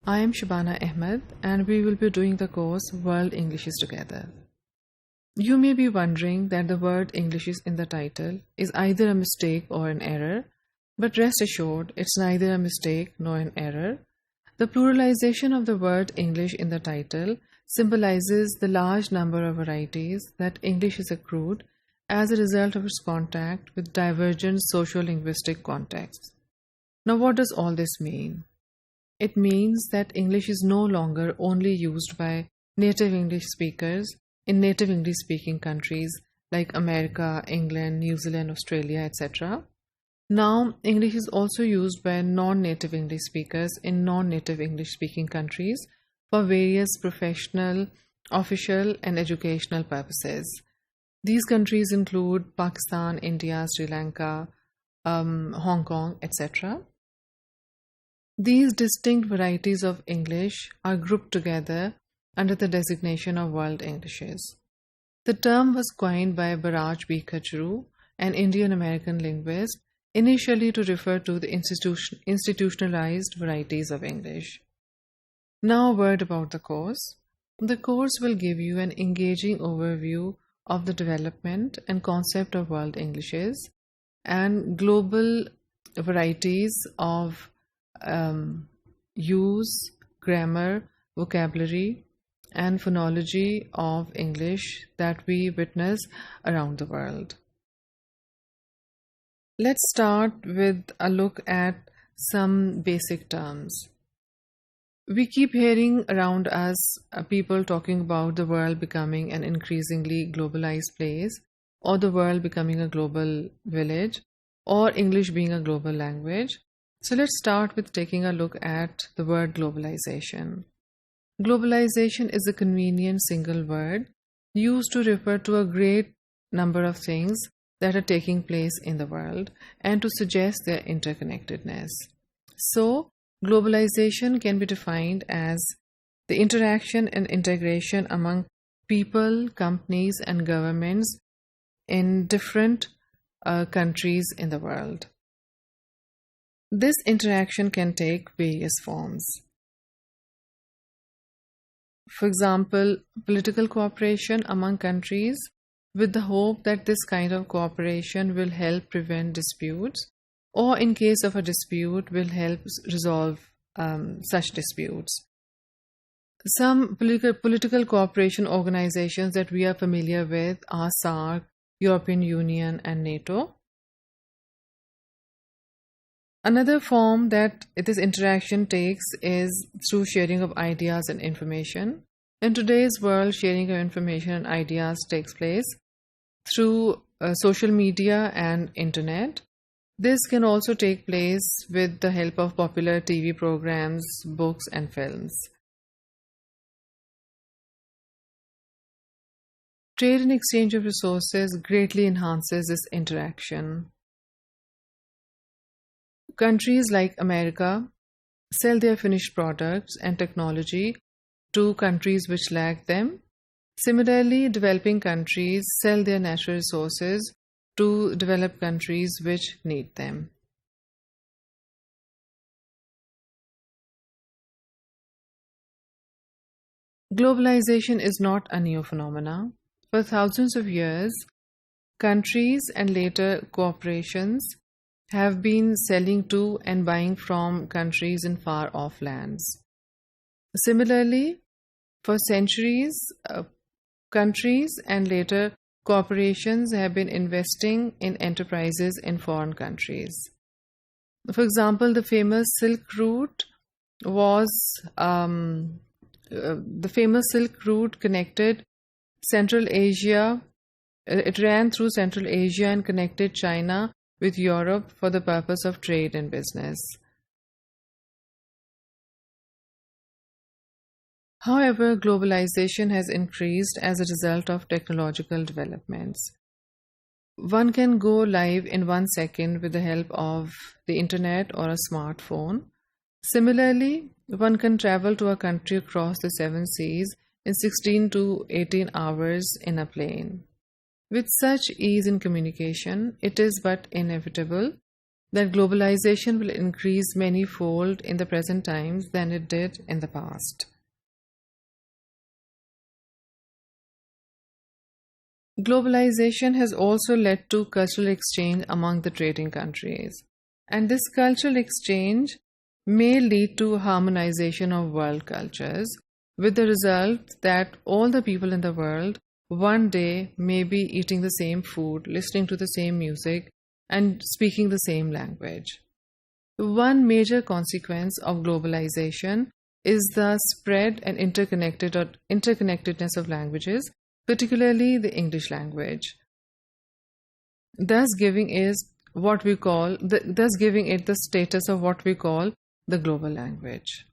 I am Shabana Ahmed and we will be doing the course World Englishes together. You may be wondering that the word Englishes in the title is either a mistake or an error, but rest assured it's neither a mistake nor an error. The pluralization of the word English in the title symbolizes the large number of varieties that English has accrued as a result of its contact with divergent socio-linguistic contexts. Now, what does all this mean? It means that English is no longer only used by native English speakers in native English speaking countries like America, England, New Zealand, Australia, etc. Now, English is also used by non-native English speakers in non-native English speaking countries for various professional, official, and educational purposes. These countries include Pakistan, India, Sri Lanka, Hong Kong, etc. These distinct varieties of English are grouped together under the designation of World Englishes. The term was coined by Baraj B. Kajru, an Indian-American linguist, initially to refer to the institutionalized varieties of English. Now a word about the course. The course will give you an engaging overview of the development and concept of World Englishes and global varieties of use, grammar, vocabulary, and phonology of English that we witness around the world. Let's start with a look at some basic terms. We keep hearing around us people talking about the world becoming an increasingly globalized place, or the world becoming a global village, or English being a global language. So let's start with taking a look at the word globalization. Globalization is a convenient single word used to refer to a great number of things that are taking place in the world and to suggest their interconnectedness. So, globalization can be defined as the interaction and integration among people, companies, and governments in different countries in the world. This interaction can take various forms. For example, political cooperation among countries with the hope that this kind of cooperation will help prevent disputes, or in case of a dispute will help resolve such disputes. Some political cooperation organizations that we are familiar with are SAARC, European Union, and NATO. Another form that this interaction takes is through sharing of ideas and information. In today's world, sharing of information and ideas takes place through social media and internet. This can also take place with the help of popular TV programs, books, and films. Trade and exchange of resources greatly enhances this interaction. Countries like America sell their finished products and technology to countries which lack them. Similarly, developing countries sell their natural resources to developed countries which need them. Globalization is not a new phenomenon. For thousands of years, countries and later corporations have been selling to and buying from countries in far-off lands. Similarly, for centuries, countries and later corporations have been investing in enterprises in foreign countries. For example, the famous Silk Route connected Central Asia. It ran through Central Asia and connected China with Europe for the purpose of trade and business. However, globalization has increased as a result of technological developments. One can go live in 1 second with the help of the internet or a smartphone. Similarly, one can travel to a country across the 7 seas in 16 to 18 hours in a plane. With such ease in communication, it is but inevitable that globalization will increase many-fold in the present times than it did in the past. Globalization has also led to cultural exchange among the trading countries, and this cultural exchange may lead to harmonization of world cultures, with the result that all the people in the world one day may be eating the same food, listening to the same music, and speaking the same language. One major consequence of globalization is the spread and interconnectedness of languages, particularly the English language, thus giving it the status of what we call the global language.